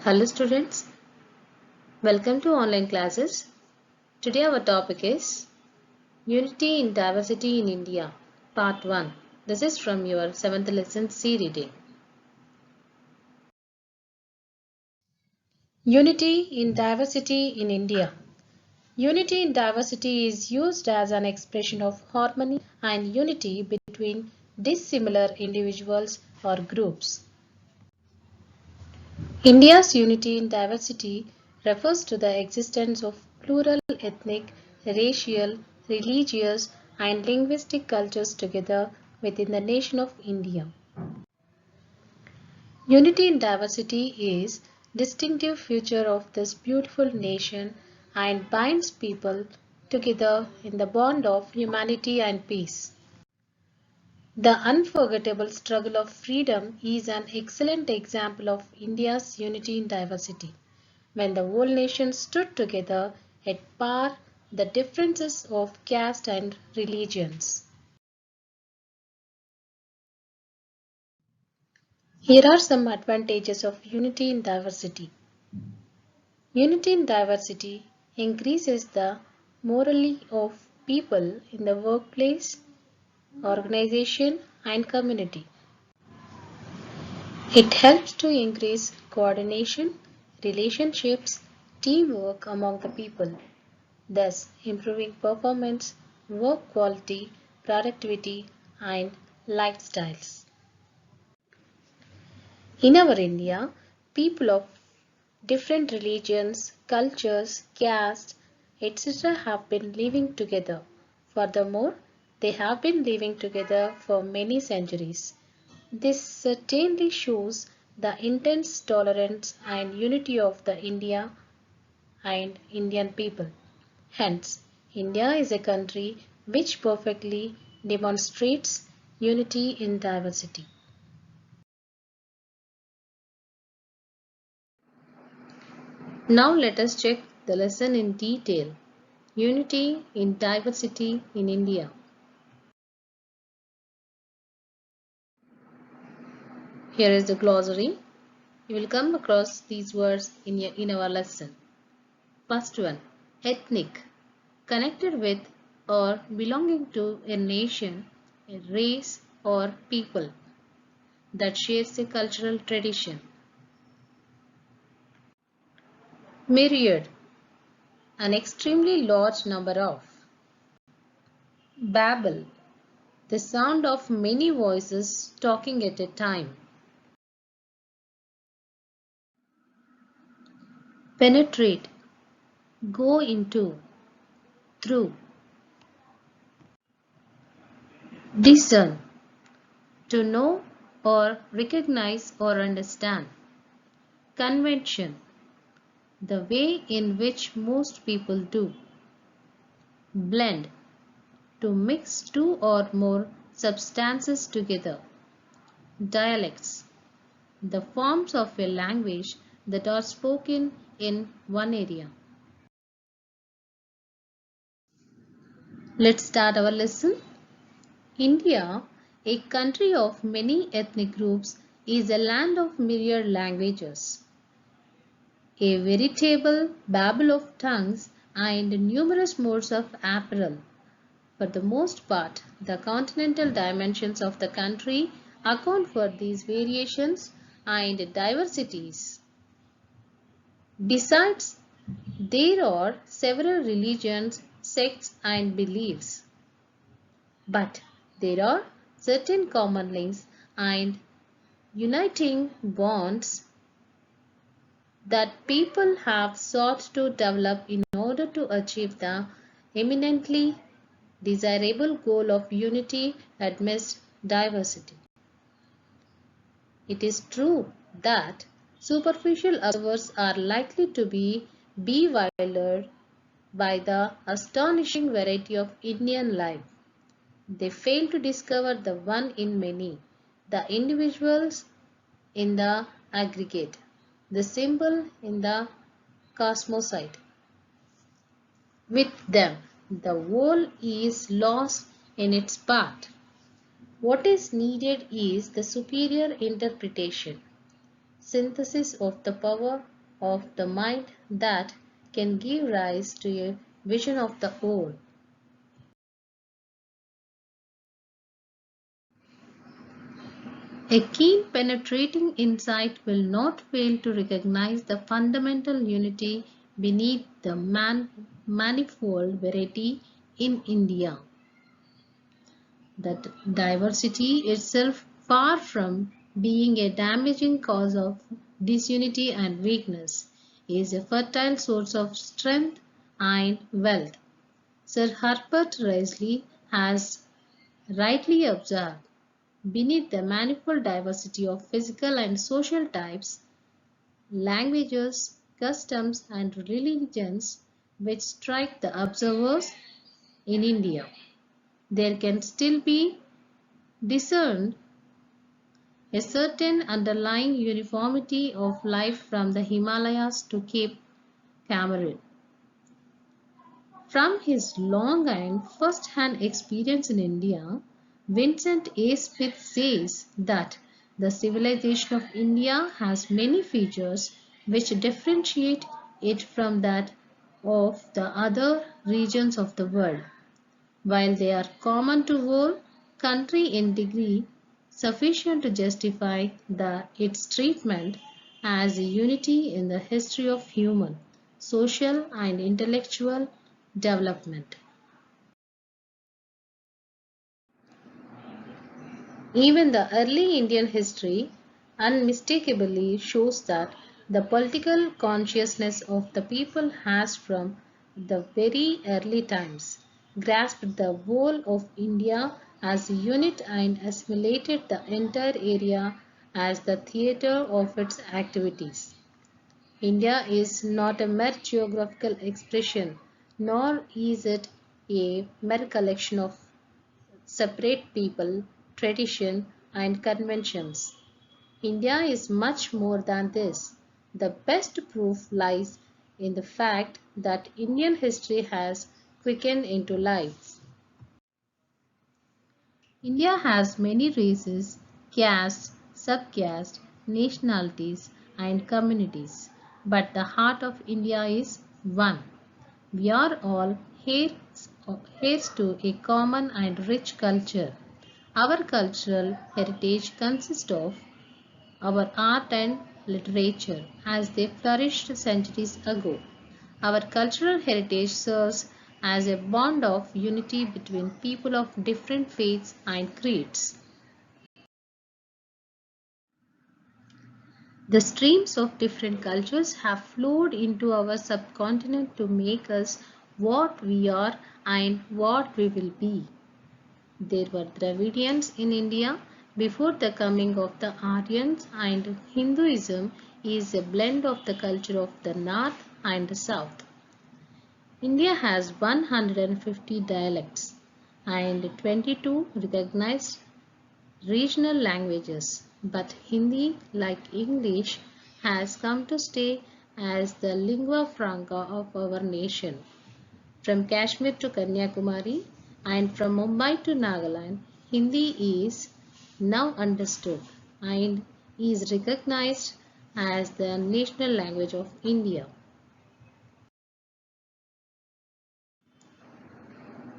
Hello students, welcome to online classes. Today our topic is Unity in Diversity in India, Part 1. This is from your 7th lesson C reading. Unity in Diversity in India. Unity in diversity is used as an expression of harmony and unity between dissimilar individuals or groups. India's unity in diversity refers to the existence of plural ethnic, racial, religious, and linguistic cultures together within the nation of India. Unity in diversity is distinctive feature of this beautiful nation and binds people together in the bond of humanity and peace. The unforgettable struggle of freedom is an excellent example of India's unity in diversity. When the whole nation stood together at par the differences of caste and religions. Here are some advantages of unity in diversity. Unity in diversity increases the morale of people in the workplace, organization, and community. It helps to increase coordination, relationships, teamwork among the people, thus improving performance, work quality, productivity, and lifestyles. In our India, people of different religions, cultures, castes, etc. have been living together. Furthermore, they have been living together for many centuries. This certainly shows the intense tolerance and unity of the India and Indian people. Hence, India is a country which perfectly demonstrates unity in diversity. Now let us check the lesson in detail. Unity in diversity in India. Here is the glossary. You will come across these words in our lesson. First one, ethnic, connected with or belonging to a nation, a race or people that shares a cultural tradition. Myriad, an extremely large number of. Babble, the sound of many voices talking at a time. Penetrate, go into, through. Discern, to know or recognize or understand. Convention, the way in which most people do. Blend, to mix two or more substances together. Dialects, the forms of a language that are spoken in one area. Let's start our lesson. India, a country of many ethnic groups, is a land of myriad languages. A veritable babel of tongues and numerous modes of apparel. For the most part, the continental dimensions of the country account for these variations and diversities. Besides, there are several religions, sects and beliefs. But there are certain common links and uniting bonds that people have sought to develop in order to achieve the eminently desirable goal of unity amidst diversity. It is true that superficial observers are likely to be bewildered by the astonishing variety of Indian life. They fail to discover the one in many, the individuals in the aggregate, the symbol in the cosmosite. With them, the whole is lost in its part. What is needed is the superior interpretation, synthesis of the power of the mind that can give rise to a vision of the whole. A keen penetrating insight will not fail to recognize the fundamental unity beneath the manifold variety in India. That diversity itself, far from being a damaging cause of disunity and weakness, is a fertile source of strength and wealth. Sir Herbert Risley has rightly observed, beneath the manifold diversity of physical and social types, languages, customs, and religions which strike the observers in India, there can still be discerned a certain underlying uniformity of life from the Himalayas to Cape Cameron. From his long and first-hand experience in India, Vincent A. Smith says that the civilization of India has many features which differentiate it from that of the other regions of the world. While they are common to whole country in degree sufficient to justify its treatment as a unity in the history of human, social and intellectual development. Even the early Indian history unmistakably shows that the political consciousness of the people has from the very early times grasped the whole of India as a unit and assimilated the entire area as the theatre of its activities. India is not a mere geographical expression, nor is it a mere collection of separate people, tradition, and conventions. India is much more than this. The best proof lies in the fact that Indian history has quickened into life. India has many races, castes, subcastes, nationalities, and communities, but the heart of India is one. We are all heirs to a common and rich culture. Our cultural heritage consists of our art and literature as they flourished centuries ago. Our cultural heritage serves as a bond of unity between people of different faiths and creeds. The streams of different cultures have flowed into our subcontinent to make us what we are and what we will be. There were Dravidians in India before the coming of the Aryans, and Hinduism is a blend of the culture of the north and the south. India has 150 dialects and 22 recognized regional languages, but Hindi, like English, has come to stay as the lingua franca of our nation. From Kashmir to Kanyakumari and from Mumbai to Nagaland, Hindi is now understood and is recognized as the national language of India.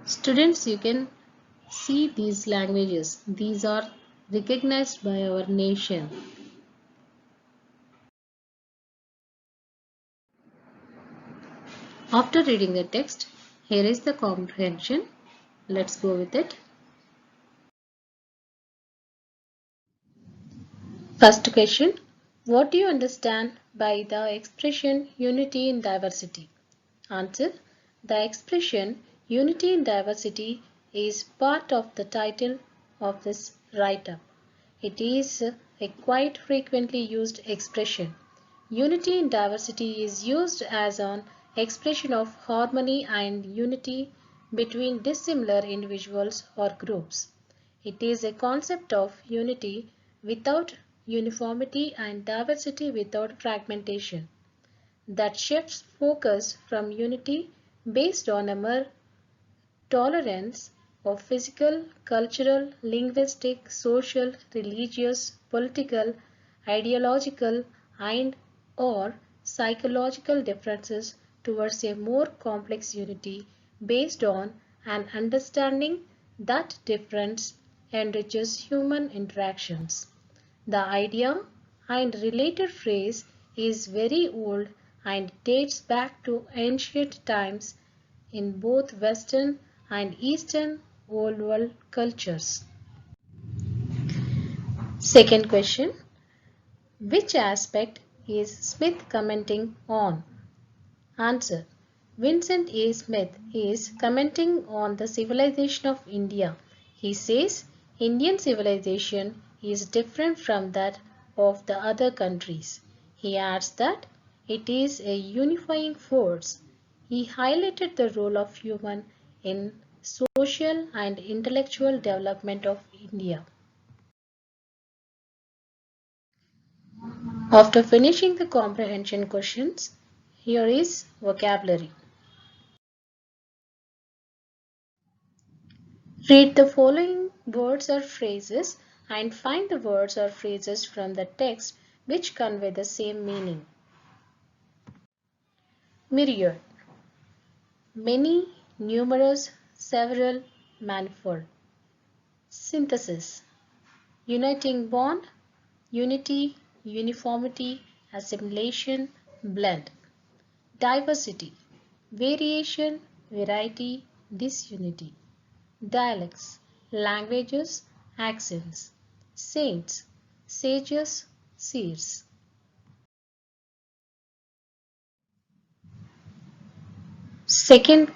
Students, you can see these languages. These are recognized by our nation. After reading the text, here is the comprehension. Let's go with it. First question. What do you understand by the expression unity in diversity? Answer. The expression unity in diversity is part of the title of this write-up. It is a quite frequently used expression. Unity in diversity is used as an expression of harmony and unity between dissimilar individuals or groups. It is a concept of unity without uniformity and diversity without fragmentation that shifts focus from unity based on a mere tolerance of physical, cultural, linguistic, social, religious, political, ideological, and or psychological differences towards a more complex unity based on an understanding that difference enriches human interactions. The idea and related phrase is very old and dates back to ancient times in both Western and Eastern Old World cultures. Second question. Which aspect is Smith commenting on? Answer. Vincent A. Smith is commenting on the civilization of India. He says Indian civilization is different from that of the other countries. He adds that it is a unifying force. He highlighted the role of human in social and intellectual development of India. After finishing the comprehension questions, here is vocabulary. Read the following words or phrases and find the words or phrases from the text which convey the same meaning. Myriad. Many, numerous, several, manifold. Synthesis. Uniting bond, unity, uniformity, assimilation, blend. Diversity. Variation, variety, disunity. Dialects, languages, accents. Saints, sages, seers. Second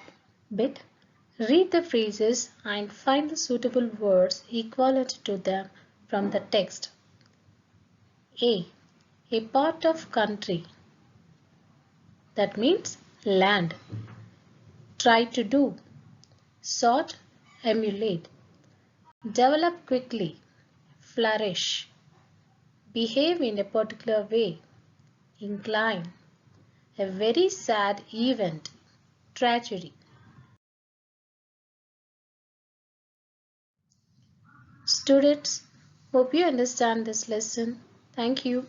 bit, read the phrases and find the suitable words equivalent to them from the text. A part of country. That means land. Try to do. Sort, emulate. Develop quickly. Flourish. Behave in a particular way. Incline. A very sad event. Tragedy. Students, hope you understand this lesson. Thank you.